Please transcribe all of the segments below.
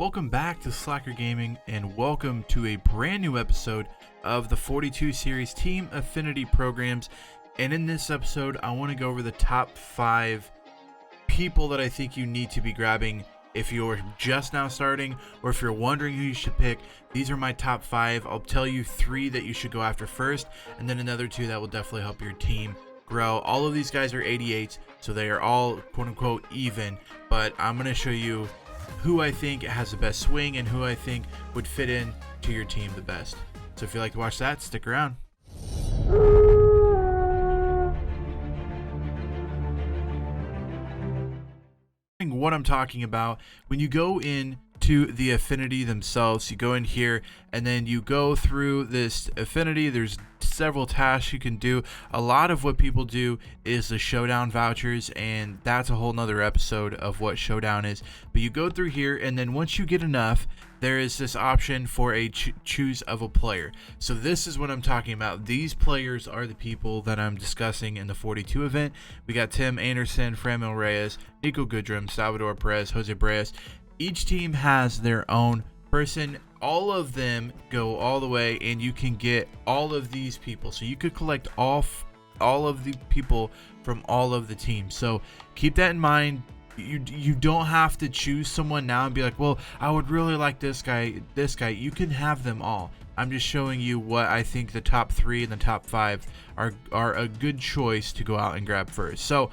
Welcome back to Slacker Gaming and welcome to a brand new episode of the 42 series Team Affinity programs. And in this episode, I want to go over the top 5 people that I think you need to be grabbing if you're just now starting or if you're wondering who you should pick. These are my top 5. I'll tell you 3 that you should go after first and then another 2 that will definitely help your team grow. All of these guys are 88s, so they are all quote unquote even, but I'm going to show you who I think has the best swing and who I think would fit in to your team the best. So if you like to watch that, stick around. What I'm talking about, when you go in to the Affinity themselves, you go in here and then you go through this Affinity. There's several tasks you can do. A lot of what people do is the showdown vouchers, and that's a whole nother episode of what showdown is. But you go through here, and then once you get enough, there is this option for a choose of a player. So this is what I'm talking about. These players are the people that I'm discussing in the 42 event. We got Tim Anderson, Franmil Reyes, Nico Goodrum, Salvador Perez, Jose Breas. Each team has their own person. All of them go all the way, and you can get all of these people. So you could collect all of the people from all of the teams. So keep that in mind. You don't have to choose someone now and be like, well, I would really like this guy. You can have them all. I'm just showing you what I think the top 3 and the top 5 are a good choice to go out and grab first. So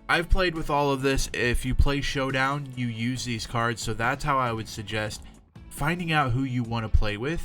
I've played with all of this. If you play showdown, you use these cards. So that's how I would suggest finding out who you want to play with.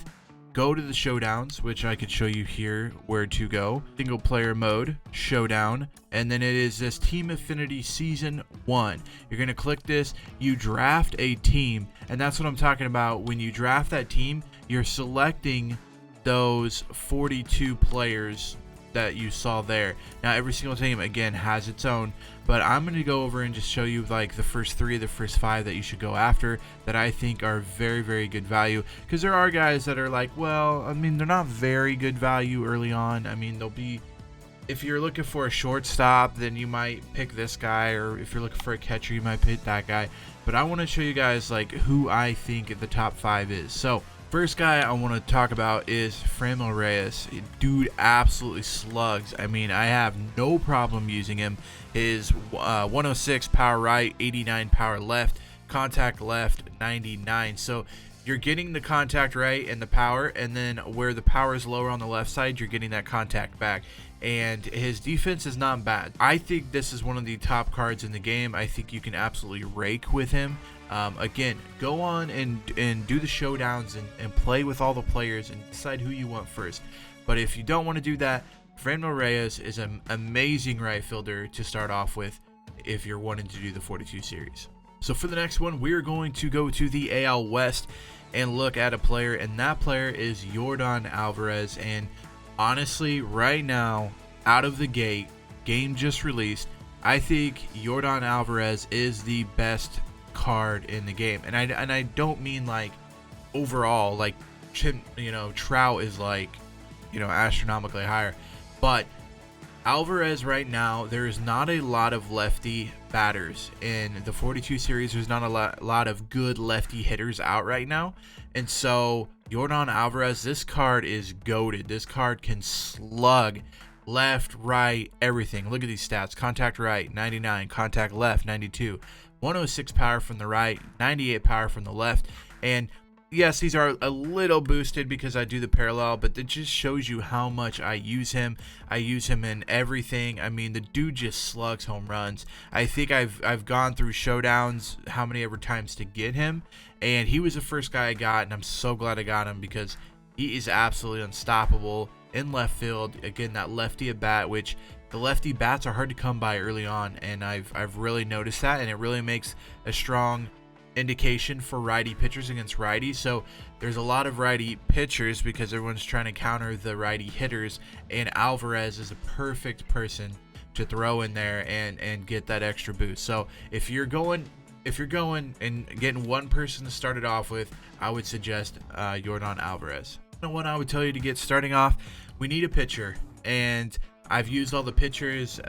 Go to the showdowns, which I could show you here where to go. Single player mode, showdown, and then it is this Team Affinity Season 1. You're going to click this, you draft a team, and that's what I'm talking about. When you draft that team, you're selecting those 42 players that you saw there. Now every single team again has its own, but I'm going to go over and just show you like the first 3 of the first 5 that you should go after that I think are very, very good value, because there are guys that are like, well, I mean, they're not very good value early on. I mean, they'll be, if you're looking for a shortstop, then you might pick this guy, or if you're looking for a catcher, you might pick that guy. But I want to show you guys like who I think the top 5 is. So first guy I want to talk about is Franmil Reyes. Dude absolutely slugs. I mean, I have no problem using him. His 106 power right, 89 power left, contact left, 99. So you're getting the contact right and the power, and then where the power is lower on the left side, you're getting that contact back. And his defense is not bad. I think this is one of the top cards in the game. I think you can absolutely rake with him. Again, go on and do the showdowns and play with all the players and decide who you want first. But if you don't want to do that, Franmil Reyes is an amazing right fielder to start off with if you're wanting to do the 42 series. So for the next one, we're going to go to the AL West and look at a player, and that player is Yordan Alvarez. And honestly, right now, out of the gate, game just released, I think Yordan Alvarez is the best card in the game. And I don't mean like overall, like, Trout is like, astronomically higher, but Alvarez right now, there is not a lot of lefty batters in the 42 series. There's not a lot of good lefty hitters out right now, and so Yordan Alvarez, this card is goated. This card can slug left, right, everything. Look at these stats: contact right 99, contact left 92, 106 power from the right, 98 power from the left. And yes, these are a little boosted because I do the parallel, but it just shows you how much I use him. I use him in everything. I mean, the dude just slugs home runs. I think I've gone through showdowns how many ever times to get him, and he was the first guy I got, and I'm so glad I got him because he is absolutely unstoppable in left field. Again, that lefty at bat, which the lefty bats are hard to come by early on, and I've really noticed that, and it really makes a strong indication for righty pitchers against righties. So there's a lot of righty pitchers because everyone's trying to counter the righty hitters, and Alvarez is a perfect person to throw in there and get that extra boost. So if you're going and getting one person to start it off with, I would suggest Yordan Alvarez. And what I would tell you to get starting off, we need a pitcher, and I've used all the pitchers.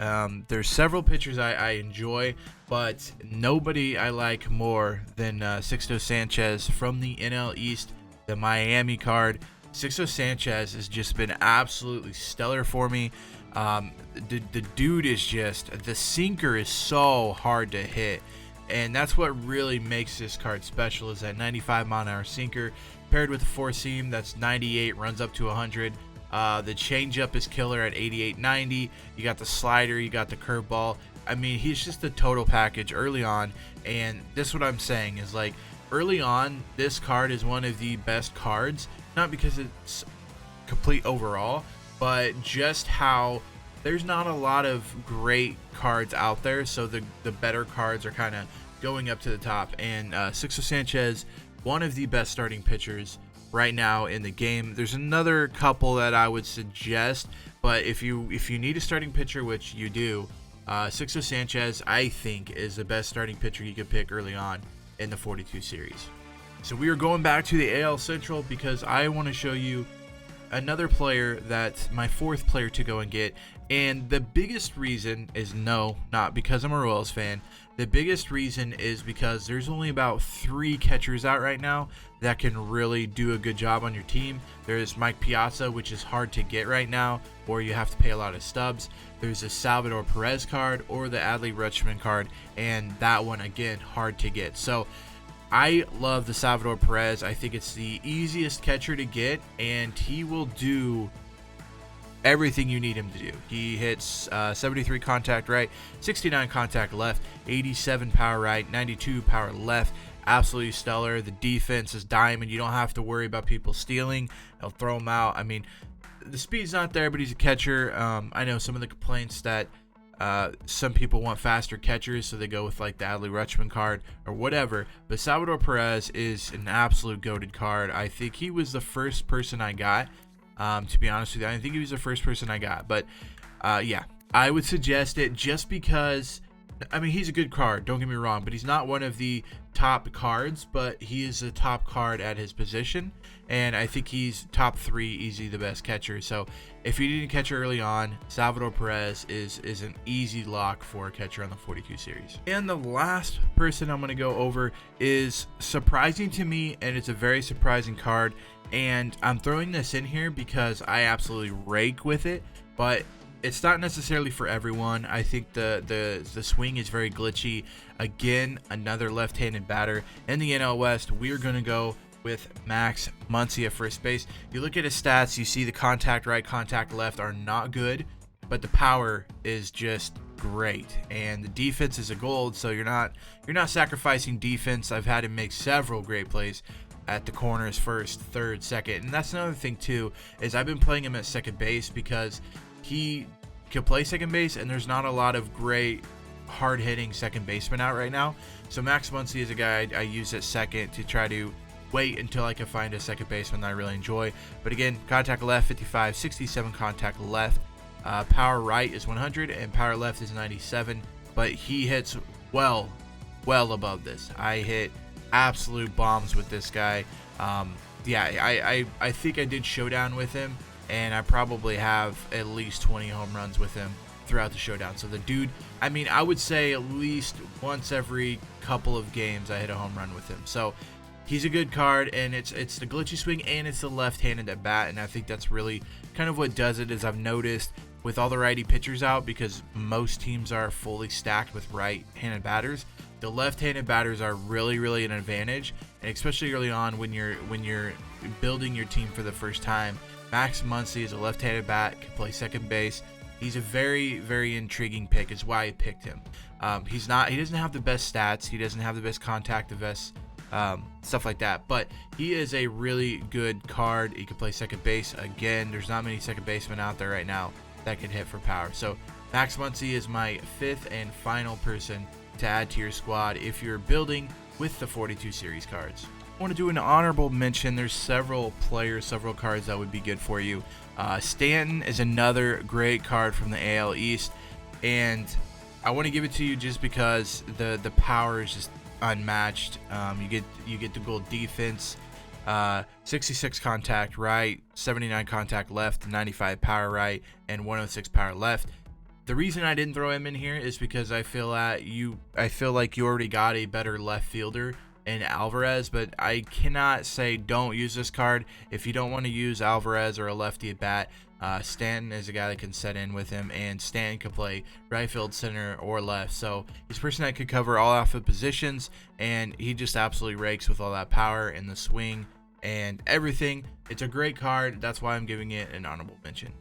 There's several pitchers I enjoy, but nobody I like more than Sixto Sanchez from the NL East, the Miami card. Sixto Sanchez has just been absolutely stellar for me. The dude is just, the sinker is so hard to hit, and that's what really makes this card special, is that 95-mile-an-hour sinker paired with a four seam that's 98, runs up to 100. The changeup is killer at 88-90. You got the slider, you got the curveball. I mean, he's just a total package early on, and this is what I'm saying is, like, early on, this card is one of the best cards, not because it's complete overall, but just how there's not a lot of great cards out there, so the better cards are kind of going up to the top, and Sixto Sanchez, one of the best starting pitchers right now in the game. There's another couple that I would suggest, but if you need a starting pitcher, which you do, Sixto Sanchez, I think, is the best starting pitcher you could pick early on in the 42 series. So we are going back to the AL Central because I want to show you another player that's my fourth player to go and get. And the biggest reason is, no, not because I'm a Royals fan. The biggest reason is because there's only about 3 catchers out right now that can really do a good job on your team. There's Mike Piazza, which is hard to get right now, or you have to pay a lot of stubs. There's the Salvador Perez card or the Adley Rutschman card, and that one, again, hard to get. So I love the Salvador Perez. I think it's the easiest catcher to get, and he will do everything you need him to do. He hits 73 contact right, 69 contact left, 87 power right, 92 power left. Absolutely stellar. The defense is diamond. You don't have to worry about people stealing. He'll throw them out. I mean, the speed's not there, but he's a catcher. I know some of the complaints that some people want faster catchers, so they go with like the Adley Rutschman card or whatever. But Salvador Perez is an absolute goated card. I think he was the first person I got. To be honest with you, I think he was the first person I got. But yeah, I would suggest it just because, I mean, he's a good card, don't get me wrong, but he's not one of the top cards, but he is a top card at his position, and I think he's top 3, easy the best catcher. So if you need a catcher early on, Salvador Perez is an easy lock for a catcher on the 42 series. And the last person I'm going to go over is surprising to me, and it's a very surprising card, and I'm throwing this in here because I absolutely rake with it, but it's not necessarily for everyone. I think the swing is very glitchy. Again, another left-handed batter in the NL West. We're going to go with Max Muncy at first base. You look at his stats, you see the contact right, contact left are not good, but the power is just great, and the defense is a gold, so you're not sacrificing defense. I've had him make several great plays at the corners, first, third, second, and that's another thing too, is I've been playing him at second base because he can play second base, and there's not a lot of great hard-hitting second basemen out right now. So Max Muncy is a guy I use at second to try to wait until I can find a second baseman that I really enjoy. But again, contact left 55, 67 contact left. Power right is 100 and power left is 97. But he hits well above this. I hit absolute bombs with this guy. Yeah, I think I did showdown with him, and I probably have at least 20 home runs with him throughout the showdown. So the dude, I mean, I would say at least once every couple of games I hit a home run with him. So he's a good card, and it's the glitchy swing, and it's the left-handed at bat, and I think that's really kind of what does it. Is I've noticed with all the righty pitchers out, because most teams are fully stacked with right-handed batters, the left-handed batters are really an advantage, and especially early on when you're building your team for the first time. Max Muncy is a left-handed bat, can play second base. He's a very intriguing pick. Is why I picked him. He doesn't have the best stats. He doesn't have the best contact, the best stuff like that. But he is a really good card. He can play second base. Again, there's not many second basemen out there right now that can hit for power. So Max Muncy is my 5th and final person to add to your squad if you're building with the 42 series cards. I want to do an honorable mention. There's several players, several cards that would be good for you. Stanton is another great card from the AL East, and I want to give it to you just because the power is just unmatched. You get the gold defense. 66 contact right, 79 contact left, 95 power right, and 106 power left. The reason I didn't throw him in here is because I feel like you already got a better left fielder in Alvarez, but I cannot say don't use this card. If you don't want to use Alvarez or a lefty at bat, Stanton is a guy that can set in with him, and Stanton can play right field, center, or left. So he's a person that could cover all outfield positions, and he just absolutely rakes with all that power and the swing and everything. It's a great card. That's why I'm giving it an honorable mention.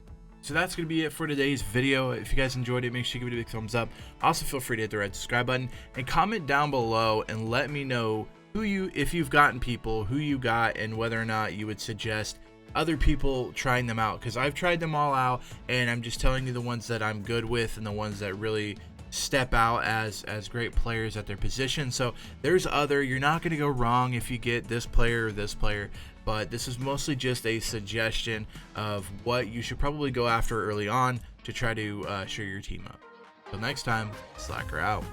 So that's going to be it for today's video. If you guys enjoyed it, make sure you give it a big thumbs up. Also, feel free to hit the red subscribe button and comment down below and let me know if you've gotten people, who you got, and whether or not you would suggest other people trying them out, because I've tried them all out and I'm just telling you the ones that I'm good with and the ones that really step out as great players at their position. So you're not going to go wrong if you get this player or this player, but this is mostly just a suggestion of what you should probably go after early on to try to show your team up. Till next time, Slacker out.